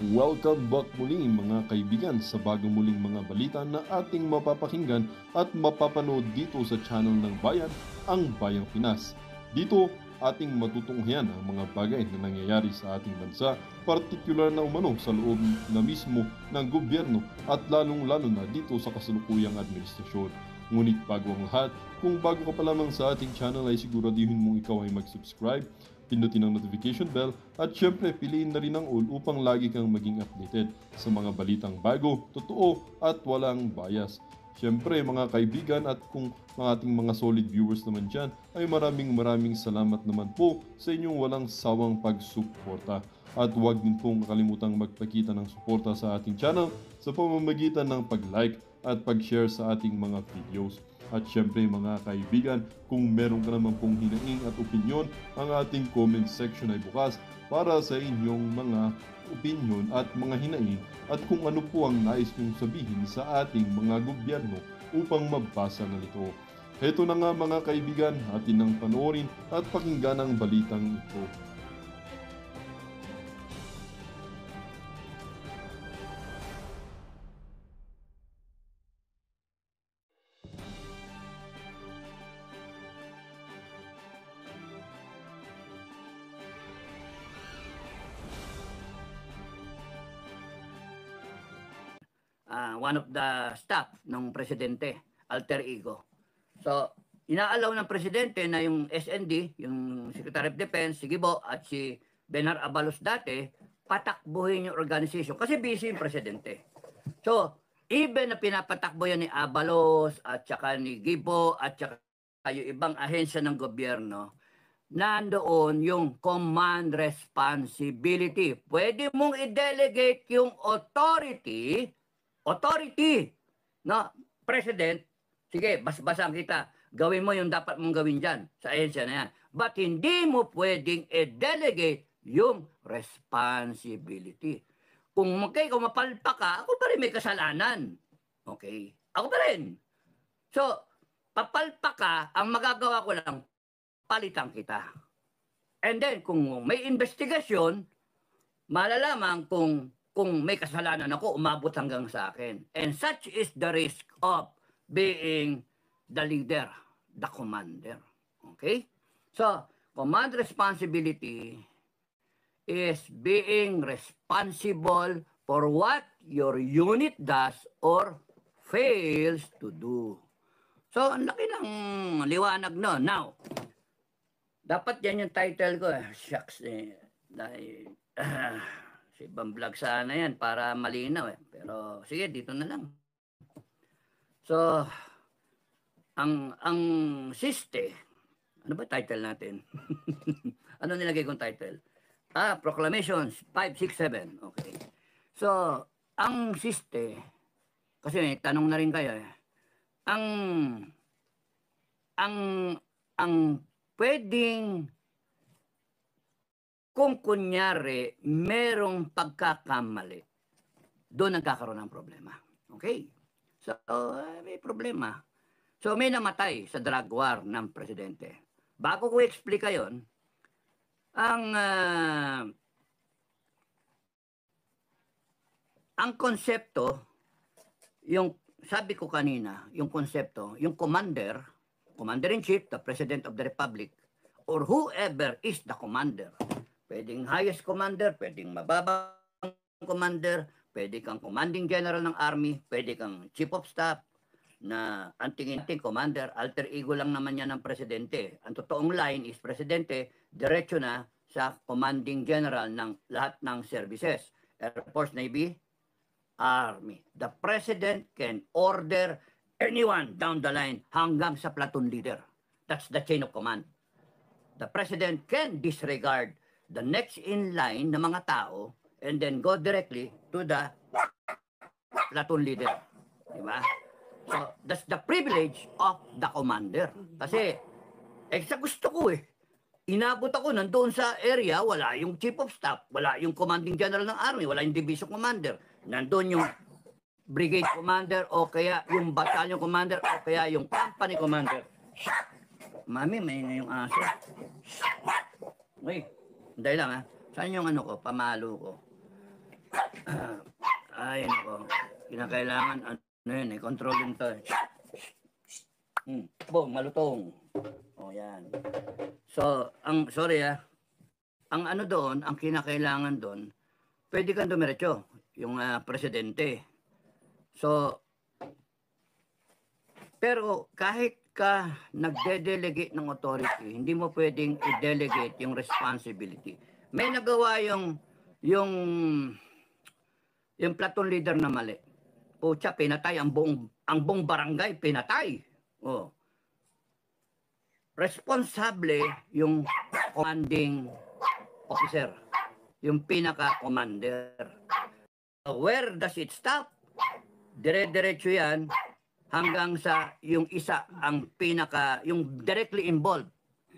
Welcome back muli mga kaibigan sa bagong muling mga balita na ating mapapakinggan at mapapanood dito sa channel ng Bayan, ang Bayang Pinas. Dito, ating matutunghayan ang mga bagay na nangyayari sa ating bansa, partikular na umano sa loob na mismo ng gobyerno at lalong-lalo na dito sa kasalukuyang administrasyon. Ngunit bago ang lahat, kung bago ka pa lamang sa ating channel ay siguraduhin mong ikaw ay mag-subscribe, pindutin ang notification bell at syempre piliin na rin ang all upang lagi kang maging updated sa mga balitang bago, totoo at walang bias. Syempre mga kaibigan at kung mga ating mga solid viewers naman dyan ay maraming salamat naman po sa inyong walang sawang pagsuporta. At huwag din pong kalimutang magpakita ng suporta sa ating channel sa pamamagitan ng pag-like at pag-share sa ating mga videos. At syempre mga kaibigan, kung meron ka naman pong hinaing at opinyon, ang ating comment section ay bukas para sa inyong mga opinyon at mga hinaing at kung ano po ang nais nyong sabihin sa ating mga gobyerno upang mabasa na ito. Heto na nga mga kaibigan, atin nang panoorin at pakinggan ang balitang ito. One of the staff ng presidente, alter ego. So, inaalaw ng presidente na yung SND, yung Secretary of Defense, si Gibo at si Benar Abalos dati, patakbuhin yung organization kasi busy yung presidente. So, even na pinapatakbo yan ni Abalos at saka ni Gibo at saka yung ibang ahensya ng gobyerno, nandoon yung command responsibility. Pwede mong i-delegate yung authority, no, president, sige, basbasan kita, gawin mo yung dapat mong gawin dyan sa ahensya na yan. But hindi mo pwedeng i-delegate yung responsibility. Kung mapalpa ka, ako pa rin may kasalanan. Okay? Ako pa rin. So, papalpa ka, ang magagawa ko lang, palitan kita. And then, kung may investigasyon, malalaman kung may kasalanan ako, umabot hanggang sa akin. And such is the risk of being the leader, the commander. Okay? So, command responsibility is being responsible for what your unit does or fails to do. So, ang laki ng liwanag no. Now, dapat yan yung title ko. Shucks sa ibang vlog sana yan para malinaw Pero sige, dito na lang. So, ang siste, ano ba title natin? Ano nilagay kong title? Proclamations 567. Okay. So, ang siste, kasi may tanong na rin kayo ang pwedeng kung kunyari merong pagkakamali, doon nagkakaroon ng problema. Okay? So, may problema. So, may namatay sa drug war ng presidente. Bago ko explica yon, ang konsepto, yung sabi ko kanina, yung konsepto, yung commander-in-chief, the President of the Republic, or whoever is the commander, pwedeng highest commander, pwedeng mababang commander, pwede kang commanding general ng army, pwede kang chief of staff, na ang tingin commander, alter ego lang naman yan ng presidente. Ang totoong line is presidente, diretso na sa commanding general ng lahat ng services. Air Force, Navy, Army. The president can order anyone down the line hanggang sa platoon leader. That's the chain of command. The president can disregard the next in line na mga tao and then go directly to the platoon leader. Diba? So, that's the privilege of the commander. Kasi, sa gusto ko inabot ako nandoon sa area, wala yung chief of staff, wala yung commanding general ng army, wala yung division commander. Nandoon yung brigade commander o kaya yung battalion commander o kaya yung company commander. Mami, may na yung aso. Uy, hindi lang Saan yung ano ko, pamalo ko? Ay, nako. Kinakailangan, ano yun, control yun to. Boom, malutong. O, yan. So, sorry ang ano doon, ang kinakailangan doon, pwede kang dumiretso, yung presidente. So, pero kahit ka nagde-delegate ng authority, hindi mo pwedeng i-delegate yung responsibility. May nagawa yung platoon leader na mali. Pucha, pinatay ang buong barangay, pinatay. Oh. Responsable yung commanding officer, yung pinaka-commander. Where does it stop? Dire-diretso yan hanggang sa yung isa ang yung directly involved,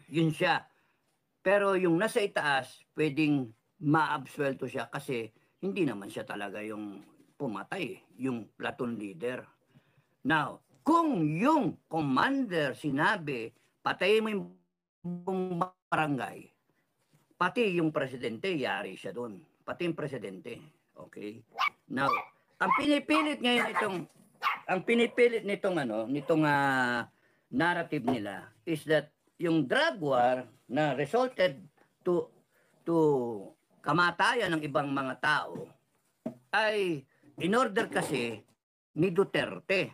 yun siya. Pero yung nasa itaas, pwedeng ma-absuelto siya kasi hindi naman siya talaga yung pumatay, yung platoon leader. Now, kung yung commander sinabi, patayin mo yung buong barangay, pati yung presidente, yari siya doon. Pati yung presidente. Okay? Now, ang pinipilit ngayon nitong narrative nila is that yung drug war na resulted to kamatayan ng ibang mga tao ay in order kasi ni Duterte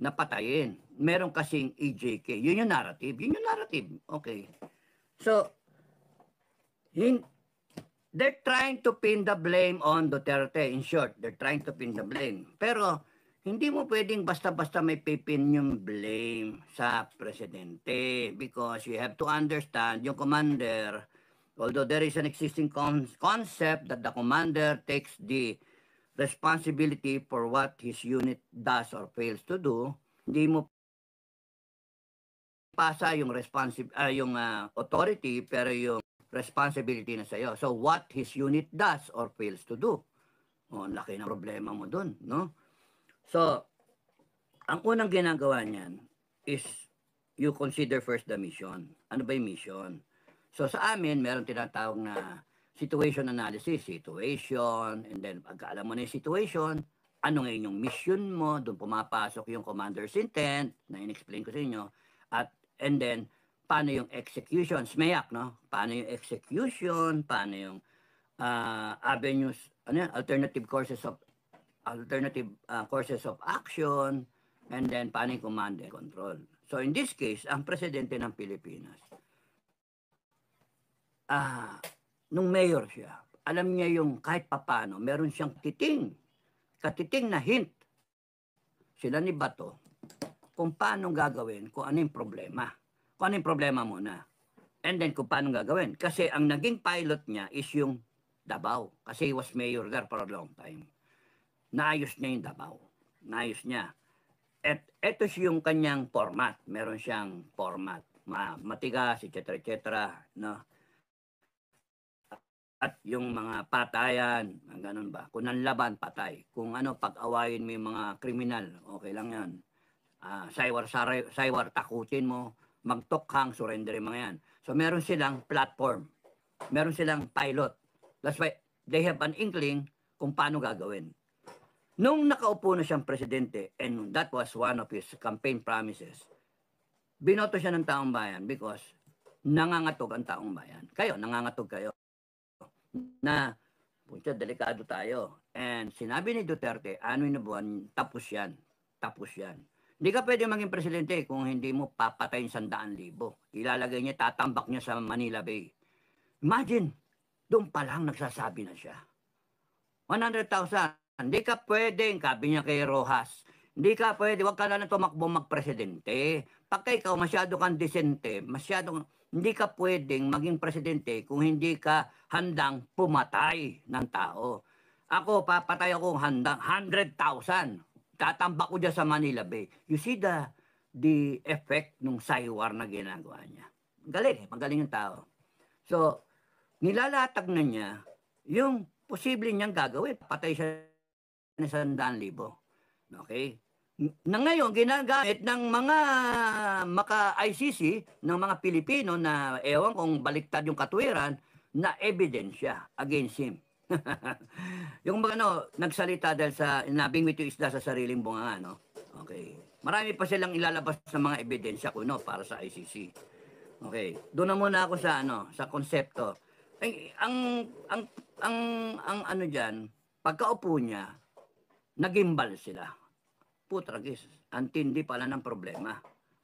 na patayin. Meron kasing EJK. Yun yung narrative. Okay. So, they're trying to pin the blame on Duterte. In short, they're trying to pin the blame. Pero, hindi mo pwedeng basta-basta may pipin yung blame sa presidente because you have to understand yung commander, although there is an existing concept that the commander takes the responsibility for what his unit does or fails to do, hindi mo pasa yung authority pero yung responsibility na sa'yo. So what his unit does or fails to do. Ang laki ng problema mo dun, no? So, ang unang ginagawa niyan is you consider first the mission. Ano ba yung mission? So sa amin, meron tinatawag na situation analysis, and then pagka alam mo na yung situation, ano ngayon yung mission mo, doon pumapasok yung commander's intent, na in-explain ko sa inyo, and then, paano yung execution, SMEAC, no? Paano yung execution, paano yung avenues, alternative courses of action, and then paano yung command and control. So in this case, ang presidente ng Pilipinas, nung mayor siya, alam niya yung kahit papano, meron siyang katiting na hint, sila ni Bato, kung paano gagawin, kung ano yung problema. Kung ano yung problema muna. And then kung paano gagawin. Kasi ang naging pilot niya is yung Davao. Kasi he was mayor there for a long time. Naayos niya yung Davao. Naayos niya. At ito yung kanyang format. Meron siyang format. Matigas, etc. No? At yung mga patayan, ganun ba? Kung nanlaban, patay. Kung pag-awayin mo yung mga kriminal, okay lang yan. Saywar, takutin mo, magtokhang, surrender yung mga yan. So meron silang platform. Meron silang pilot. That's why they have an inkling kung paano gagawin. Nung nakaupo na siyang presidente, and that was one of his campaign promises, binoto siya ng taong bayan because nangangatog ang taong bayan. Nangangatog kayo. Na, puntya, delikado tayo. And sinabi ni Duterte, ano na buwan, tapos yan. Hindi ka pwede maging presidente kung hindi mo papatayin 100,000. Ilalagay niya, tatambak niya sa Manila Bay. Imagine, doon pa lang nagsasabi na siya. 100,000. Hindi ka pwedeng, sabi niya kay Rojas, hindi ka pwede, wag ka na tumakbo magpresidente. Pagka ikaw masyado kang desente, hindi ka pwedeng maging presidente kung hindi ka handang pumatay ng tao. Ako, papatay ako handang 100,000. Tatambak ko dyan sa Manila Bay. You see the effect ng saywar na ginagawa niya. Magaling yung tao. So, nilalatag na niya yung posible niyang gagawin. Patay siya ng 100,000. Okay? Na ngayon, ginagamit ng mga maka-ICC, ng mga Pilipino na ewan kung baliktad yung katwiran, na ebidensya against him. Yung mga ano, nagsalita dahil sa nabingwit yung isda sa sariling bunga, no? Okay. Marami pa silang ilalabas ng mga ebidensya ko, no, para sa ICC. Okay. Doon na muna ako sa ano, sa konsepto. Ay, ang ano diyan, pagkaupo niya, nagimbal sila. Putragis, ang tindi pala ng problema.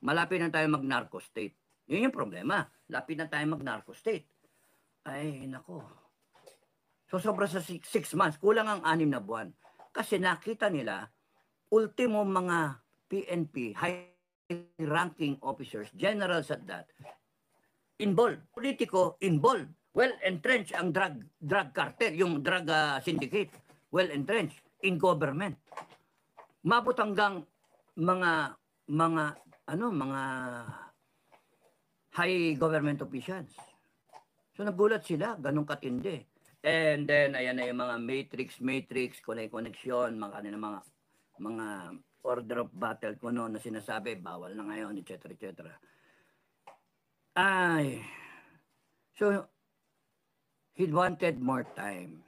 Malapit na tayo mag-narco state. Yun yung problema. Lapit na tayo mag-narco state. Ay, nako. So, sobra sa 6 months, kulang ang 6 na buwan. Kasi nakita nila, ultimo mga PNP, high-ranking officers, generals at that, involved. Politiko, involved. Well-entrenched ang drug cartel, yung drug syndicate. Well-entrenched in government. Mabot hanggang mga high government officials. So nagulat sila, ganun katindi. And then ayan na yung mga matrix, connection, mga order of battle ko noon na sinasabi, bawal na ngayon, etc. Ay, so he wanted more time.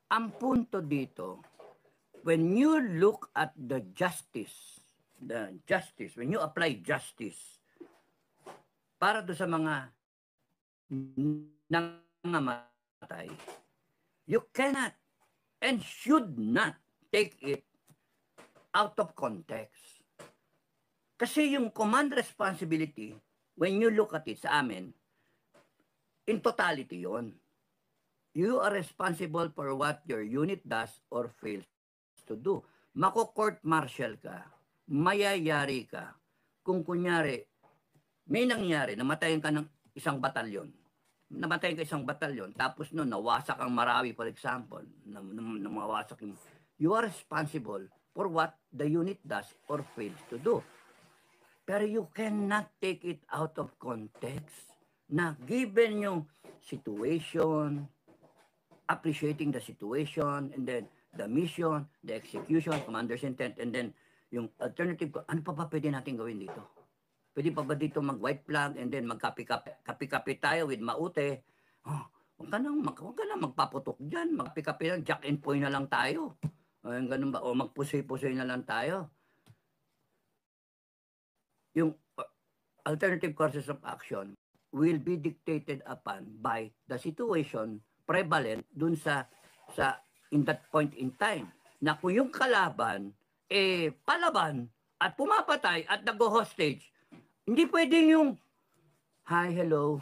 Ang punto dito, when you look at the justice, when you apply justice para do sa mga nangamatay, you cannot and should not take it out of context. Kasi yung command responsibility, when you look at it sa amin, in totality yon. You are responsible for what your unit does or fails to do. Mako-court martial ka, mayayari ka, kung kunyari, may nangyari, namatayan ka ng isang batalyon, tapos no, nawasak ang Marawi, for example, nawasak yung, you are responsible for what the unit does or fails to do. Pero you cannot take it out of context na given yung situation, appreciating the situation, and then the mission, the execution, commander's intent, and then yung alternative, ano pa ba pwede natin gawin dito? Pwede pa ba dito mag-white flag and then magkapi-kapi tayo with maute? Oh, huwag ka nang magpaputok dyan. Magkapi-kapi lang, jack and point na lang tayo. O, ganun ba? O magpusoy-pusoy na lang tayo. Yung alternative courses of action will be dictated upon by the situation prevalent dun sa in that point in time. Na kung yung kalaban, palaban at pumapatay at nag-hostage, hindi pwedeng yung, hi, hello.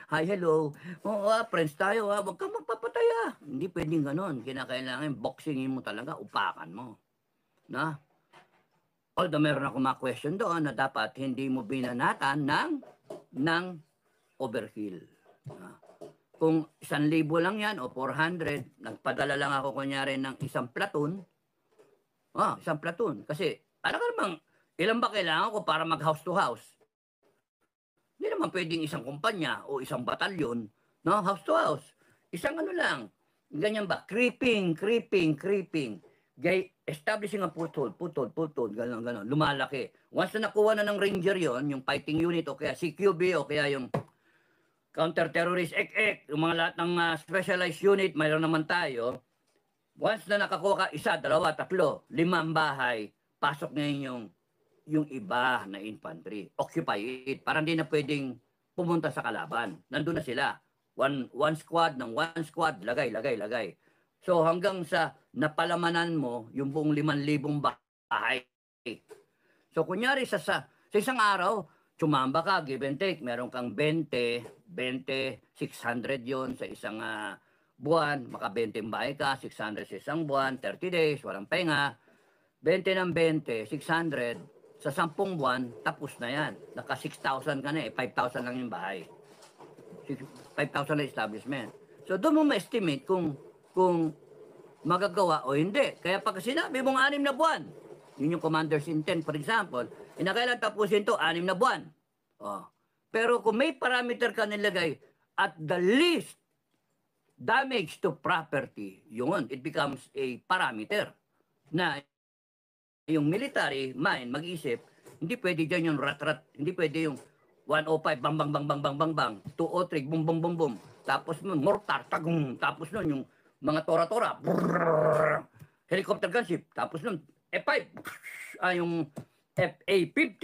Hi, hello. Friends tayo, huwag kang magpapatay. Hindi pwedeng ganon. Kinakailangan, boxingin mo talaga, upakan mo. Na? Although meron ako mga question doon na dapat hindi mo binanatan ng overkill. Kung 1,000 lang yan o 400, nagpadala lang ako kunyari ng isang platoon. Isang platoon. Kasi, alam ka namang, ilan ba kailangan ko para mag-house to house? Hindi naman pwedeng isang kumpanya o isang batalyon, no? House to house. Isang ano lang. Ganyan ba? Creeping. Establishing a foothold, gano'n, lumalaki. Once na nakuha na ng Ranger yon, yung fighting unit o kaya CQB o kaya yung counter-terrorist yung mga lahat ng specialized unit, mayroon naman tayo. Once na nakakuha ka, 1, 2, 3, 5 bahay, pasok ngayon yung iba na infantry. Occupy it. Parang hindi na pwedeng pumunta sa kalaban. Nandun na sila. One squad ng one squad, lagay. So hanggang sa napalamanan mo yung buong 5,000 bahay. So kunyari sa isang araw, tsumamba ka, give and take, meron kang 20, 600 yon sa isang buwan, maka 20 bahay ka, 600 sa isang buwan, 30 days, walang pahinga, 20 ng 20, 600, sa 10 buwan, tapos na yan. Naka 6,000 ka na 5,000 lang yung bahay. 5,000 na establishment. So doon mo ma-estimate kung magagawa o hindi. Kaya pag sinabi mong 6 na buwan, yun yung commander's intent, for example, kailan tapusin to 6 na buwan. Pero kung may parameter ka nilagay, at the least, damage to property, yun, it becomes a parameter na yung military mind mag-isip, hindi pwede dyan yung rat-rat, hindi pwede yung 105, bang, bang, bang, bang, bang, bang, bang. 203, boom, boom, boom, boom. Tapos mortar, tagong. Tapos nun, yung mga tora-tora. Brrrr. Helicopter gunship. Tapos nun, F5. Yung FA-50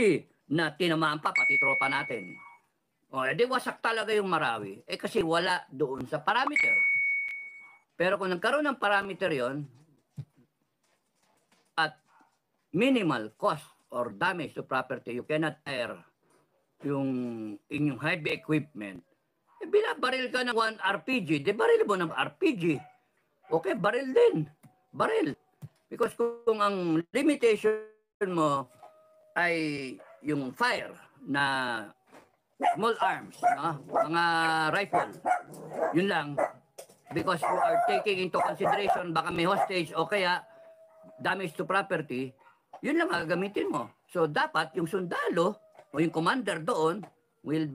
na tinamaan pa, pati tropa natin. O, edi wasak talaga yung Marawi. Kasi wala doon sa parameter. Pero kung nagkaroon ng parameter yon at minimal cost or damage to property, you cannot air yung inyong heavy equipment, binabaril ka ng 1 RPG, di baril mo ng RPG. Okay, baril din. Baril. Because kung ang limitation mo ay yung fire na small arms, no? Mga rifle, yun lang. Because you are taking into consideration baka may hostage o kaya damage to property, yun lang gagamitin mo. So dapat yung sundalo o yung commander doon will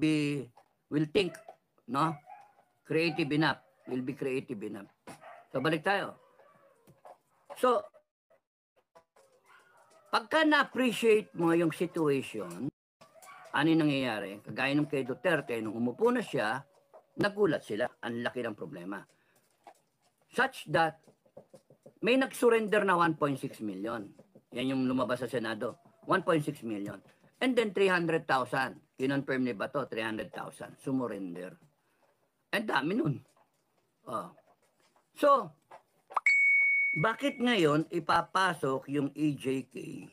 think, no? Creative enough. Will be creative enough. So balik tayo. So pagka na-appreciate mo yung situation, ano yung nangyayari? Kagaya nung kay Duterte, nung umupo na siya, nagulat sila. Ang laki ng problema. Such that may nag-surrender na 1.6 million. Yan yung lumabas sa Senado. 1.6 million. And then 300,000. Kinonfirm ni Bato, 300,000. Sumurrender. Ang dami nun. Oh. So, bakit ngayon ipapasok yung EJK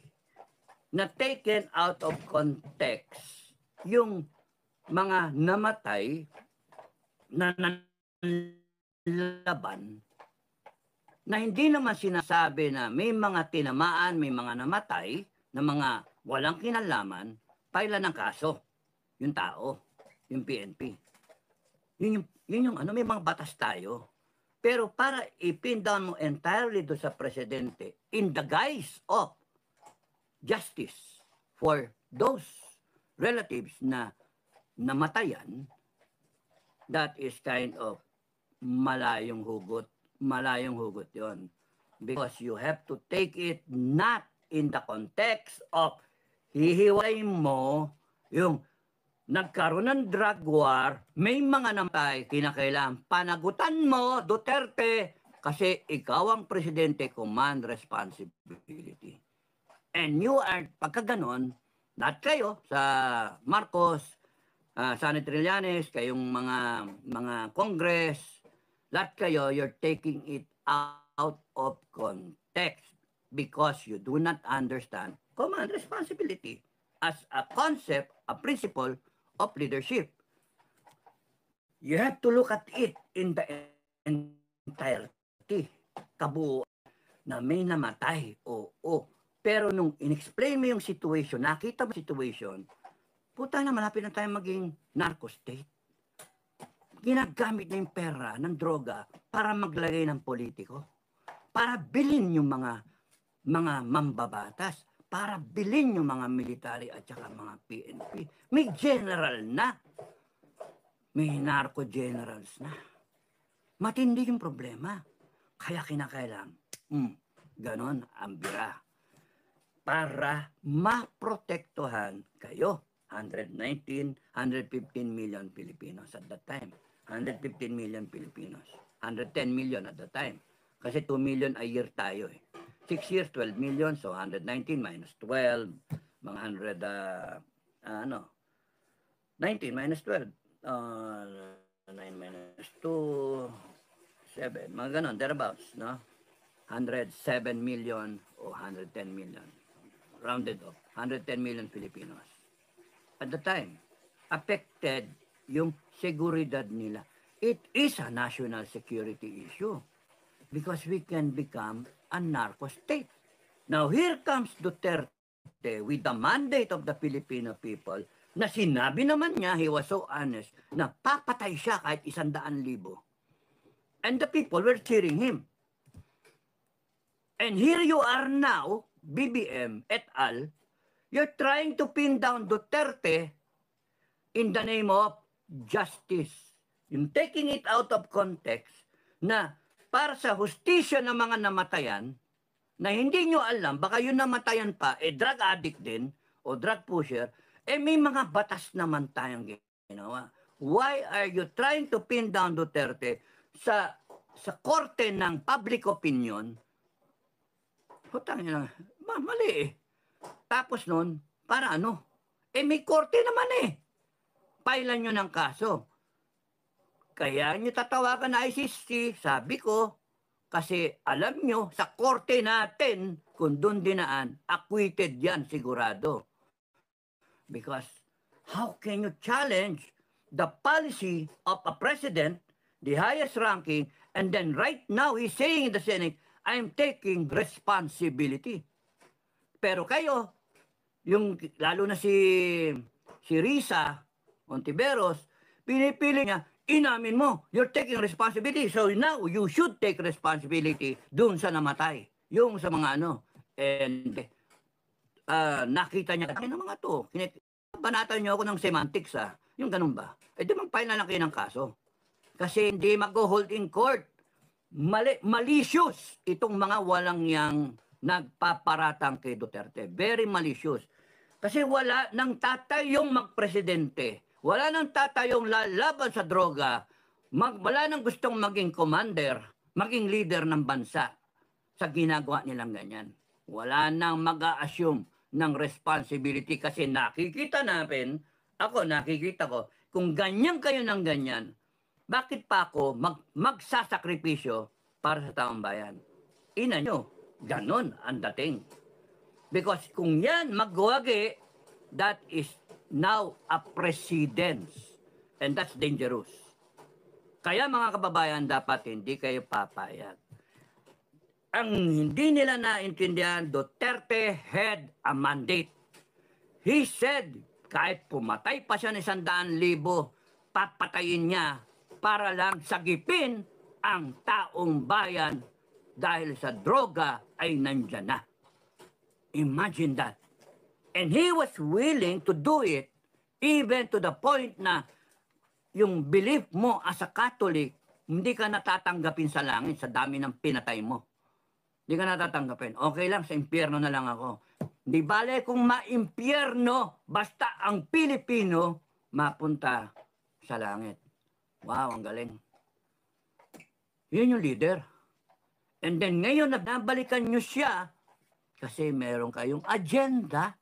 na taken out of context yung mga namatay na laban na hindi naman sinasabi na may mga tinamaan, may mga namatay na mga walang kinalaman, paila ng kaso yung tao, yung PNP. Yun yung ano, may mga batas tayo. Pero para i-pin down mo entirely do sa presidente in the guise of justice for those relatives na namatayan, that is kind of malayong hugot. Malayong hugot yon. Because you have to take it not in the context of hihiwalay mo yung nagkaroon ng drug war, may mga namatay, kinakailangan panagutan mo, Duterte, kasi ikaw ang presidente, command responsibility. And you are, pagka ganon, lahat kayo sa Marcos, Sonny Trillanes, kayong mga Congress, lahat kayo, you're taking it out of context because you do not understand command responsibility as a concept, a principle of leadership. You have to look at it in the entirety, kabuuan, na may namatay, oo. Pero nung in-explain mo yung situation, nakita mo situation, puta na, malapit na tayo maging narco state. Ginagamit na yung pera ng droga para maglagay ng politiko, para bilhin yung mga mambabatas, para bilhin yung mga military at saka mga PNP. May general na. May narco generals na. Matindi yung problema. Kaya kinakailangan, ganon ang bira. Para maprotektuhan kayo. 115 million Filipinos at that time. 115 million Filipinos. 110 million at that time. Kasi 2 million a year tayo eh. 6 years, 12 million. So 119 minus 12. Mga 19 minus 12. 9 minus 2. 7. Mga ganon, thereabouts, no? 107 million o 110 million. Rounded off. 110 million Filipinos. At the time, affected yung seguridad nila. It is a national security issue because we can become a narco state. Now, here comes Duterte with the mandate of the Filipino people na sinabi naman niya, he was so honest, na papatay siya kahit 100,000. And the people were cheering him. And here you are now, BBM et al., you're trying to pin down Duterte in the name of justice. Yung taking it out of context na para sa hustisya ng mga namatayan na hindi nyo alam, baka yung namatayan pa, drug addict din o drug pusher, may mga batas naman tayong ginawa. Why are you trying to pin down Duterte sa korte ng public opinion? Hutang ina, mali eh. Tapos nun, para ano? May korte naman eh. Pailan nyo ng kaso. Kaya nyo tatawagan na ICC, sabi ko, kasi alam nyo, sa korte natin, kung doon dinaan, acquitted yan sigurado. Because how can you challenge the policy of a president, the highest ranking, and then right now he's saying in the Senate, I'm taking responsibility. Pero kayo, lalo na si Risa Ontiveros, pinipili niya, inamin mo, you're taking responsibility. So now, you should take responsibility dun sa namatay. Yung sa mga ano. And nakita niya, ng mga to, banatan niyo ako ng semantics yung ganun ba? Di mag-file na lang kayo ng kaso. Kasi hindi mag-hold in court. Malicious itong mga walang yang nagpaparatang kay Duterte. Very malicious. Kasi wala nang tatayong magpresidente. Wala nang tatayong lalaban sa droga. Wala nang gustong maging commander, maging leader ng bansa sa ginagawa nilang ganyan. Wala nang mag-a-assume ng responsibility kasi nakikita ko, kung ganyan kayo ng ganyan, bakit pa ako magsasakripisyo para sa taong bayan? Ina nyo, ganon ang dating. Because kung yan magwagi, that is now a precedence. And that's dangerous. Kaya mga kababayan, dapat hindi kayo papayag. Ang hindi nila naintindihan, Duterte had a mandate. He said, kahit pumatay pa siya ng 100,000, papatayin niya para lang sagipin ang taong bayan dahil sa droga ay nandyan na. Imagine that. And he was willing to do it even to the point na yung belief mo as a Catholic, hindi ka natatanggapin sa langit sa dami ng pinatay mo. Hindi ka natatanggapin. Okay lang, sa impyerno na lang ako. Di bale kung ma-impyerno, basta ang Pilipino mapunta sa langit. Wow, ang galing. Yun yung leader. And then ngayon, nabalikan nyo siya kasi meron kayong agenda.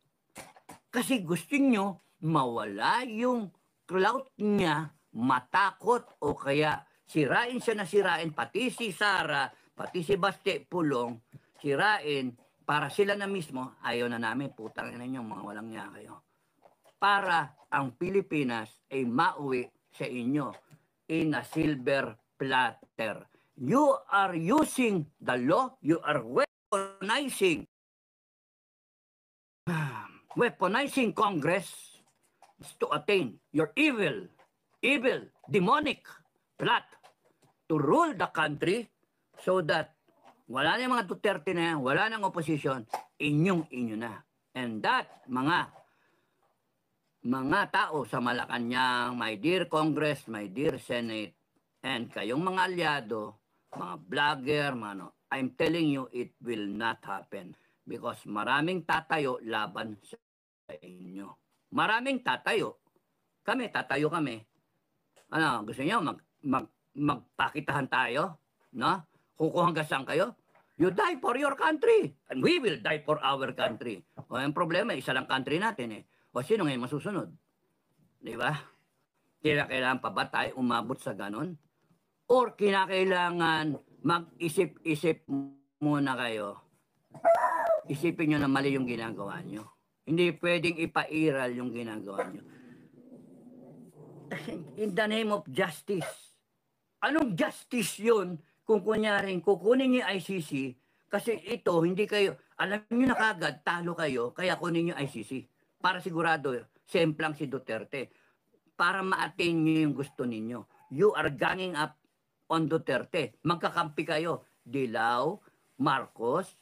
Kasi gusto nyo mawala yung clout niya, matakot o kaya sirain siya na sirain, pati si Sara, pati si Baste Pulong, sirain para sila na mismo, ayaw na namin, putang ina nyo, mga walang niya kayo. Para ang Pilipinas ay mauwi sa inyo in a silver platter. You are using the law, you are weaponizing Congress to attain your evil, demonic plot to rule the country so that wala na yung mga Duterte na yan, wala nang opposition, inyo na. And that, mga tao sa Malacanang, my dear Congress, my dear Senate, and kayong mga alyado, mga vlogger, I'm telling you, it will not happen. Because maraming tatayo laban sa inyo. Maraming tatayo. Tatayo kami. Ano, gusto niyo magpakitahan tayo? No? Kung hanggang saan kayo? You die for your country. And we will die for our country. O ang problema, isa lang country natin eh. O sino ngayon masusunod? Di ba? Kailangan pa ba tayo umabot sa ganon? Or kinakailangan mag-isip-isip muna kayo. Isipin nyo na mali yung ginagawa nyo. Hindi pwedeng ipairal yung ginagawa nyo. In the name of justice. Anong justice yun kung kunyaring kukunin nyo yung ICC kasi ito, hindi kayo, alam nyo na kagad, talo kayo, kaya kunin nyo ICC. Para sigurado, semplang si Duterte. Para ma-attain nyo yung gusto ninyo. You are ganging up on Duterte. Magkakampi kayo. Dilaw, Marcos,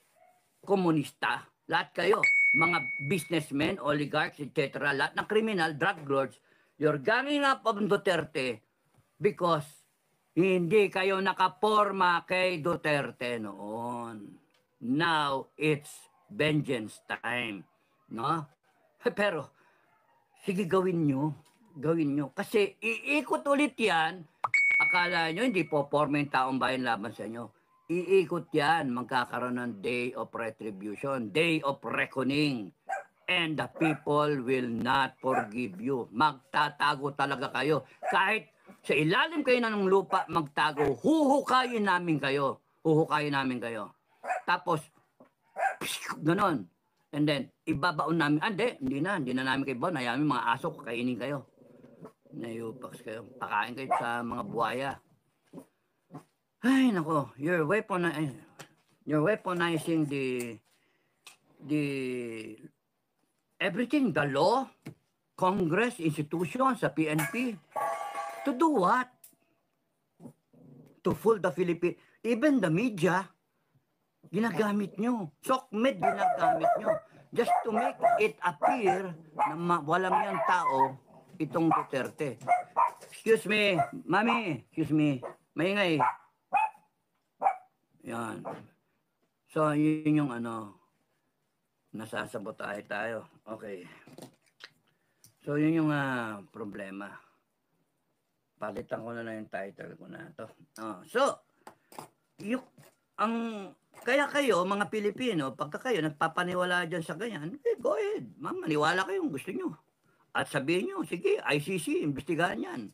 komunista, lahat kayo. Mga businessmen, oligarchs, etc. Lahat ng criminal, drug lords. You're ganging up on Duterte because hindi kayo nakaporma kay Duterte noon. Now, it's vengeance time. No? Pero, sige gawin nyo. Gawin nyo. Kasi iikot ulit yan. Akala nyo hindi po forma yung taong bayan laban sa inyo. Iikot yan. Magkakaroon ng day of retribution. Day of reckoning. And the people will not forgive you. Magtatago talaga kayo. Kahit sa ilalim kayo ng lupa magtago, huhukayin namin kayo. Huhukayin namin kayo. Tapos, ganon. And then, ibabaon namin. Hindi na namin kayo baon. Hayaan mga aso, kakainin kayo. Nayupax kayo. Pakain kayo sa mga buhaya. Ay, nako. You're weaponizing the everything. The law, Congress, institutions, sa PNP. To do what? To fool the Philippines. Even the media, ginagamit nyo. SOCMED ginagamit nyo. Just to make it appear na walang yung tao itong Duterte. Excuse me, mami. Excuse me. Maingay. Yan. So, yun yung nasasabotahe tayo. Okay. So, yun yung problema. Palitan ko na lang yung title ko na ito. So, kaya kayo, mga Pilipino, pagka kayo nagpapaniwala dyan sa ganyan, go ahead. Maniwala kayo kung gusto nyo. At sabihin nyo, sige, ICC, imbestigahan yan.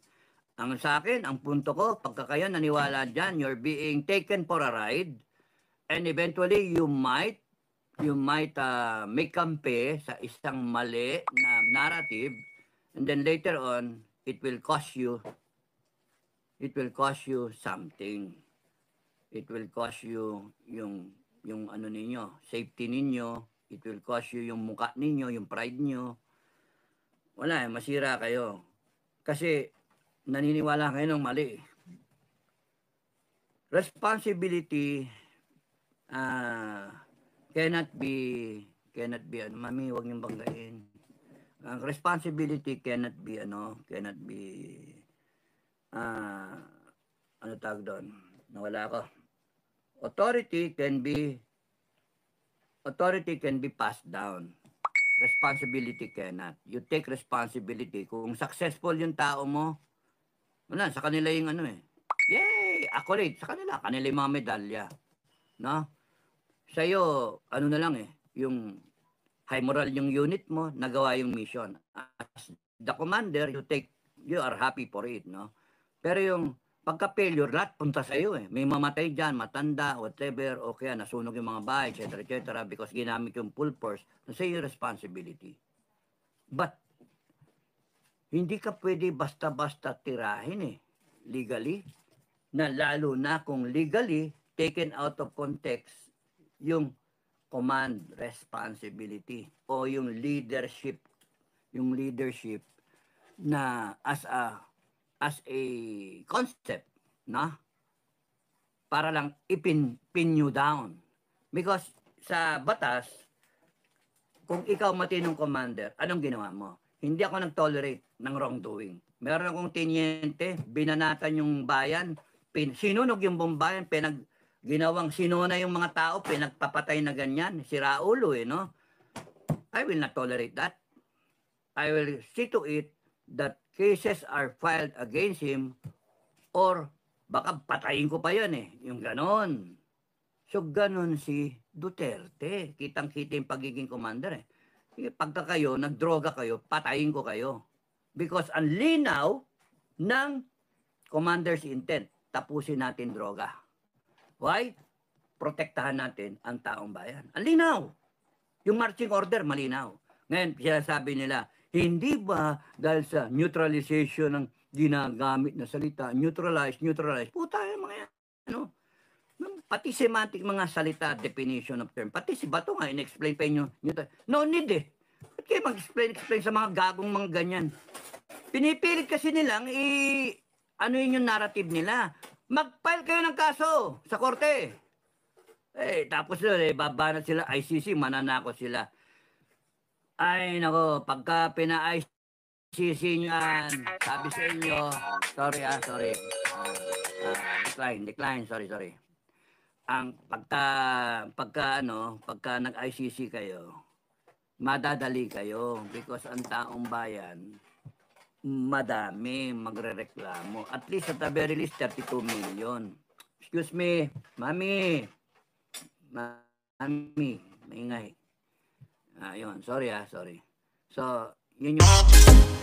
Ang sa akin, ang punto ko, pagka kayo naniwala dyan, you're being taken for a ride, and eventually you might make kampe sa isang mali na narrative, and then later on, it will cost you something. It will cost you yung ninyo, safety ninyo. It will cost you yung mukha ninyo, yung pride nyo. Wala, masira kayo. Kasi naniniwala kayo ng mali. Responsibility cannot be mami, huwag niyong banggain. Responsibility cannot be tawag doon? Nawala ako. Authority can be passed down. Responsibility cannot. You take responsibility. Kung successful yung tao mo, wala, sa kanila yung yay! Accolade. Sa kanila yung mga medalya. No? Sa'yo, na lang yung high moral yung unit mo, nagawa yung mission. As the commander, you are happy for it, no? Pero yung pagka-failure, lahat punta sa iyo. May mamatay dyan, matanda, whatever, o kaya nasunog yung mga bahay, etc., because ginamit yung full force. Nasa iyo responsibility. But, hindi ka pwede basta-basta tirahin legally, na lalo na kung legally, taken out of context, yung command responsibility o yung leadership na as a concept, na para lang pin you down. Because sa batas, kung ikaw matinong commander, anong ginawa mo? Hindi ako nag-tolerate ng wrongdoing. Meron akong tiniente, binanatan yung bayan, sinunog yung buong bayan, ginawang sinuna yung mga tao, pinagpapatay na ganyan, sira ulo no? I will not tolerate that. I will see to it that cases are filed against him or baka patayin ko pa yan yung ganon. So ganon si Duterte. Kitang-kita yung pagiging commander Pagka kayo, nagdroga kayo, patayin ko kayo. Because ang linaw ng commander's intent, tapusin natin droga. Why? Protektahan natin ang taong bayan. Ang linaw. Yung marching order, malinaw. Ngayon, sinasabi nila, hindi ba dahil sa neutralization ng ginagamit na salita, neutralize, puta yung mga yan, pati semantic mga salita, definition of term, pati si Bato nga, in-explain pa inyo, no need Ba't kayo mag-explain sa mga gagong mga ganyan? Pinipilit kasi nilang, yun yung narrative nila. Mag-file kayo ng kaso sa korte. Tapos babanat sila, ICC, mananakot sila. Ay, nako, pagka pina-ICC niyan, sabi sa inyo, sorry. Decline, sorry. Ang pagka nag-ICC kayo, madadali kayo because ang taong bayan, madami magrereklamo. At least at the very least, 32 million. Excuse me, Mami. Mami, maingay. Ayun, sorry. So, yun yung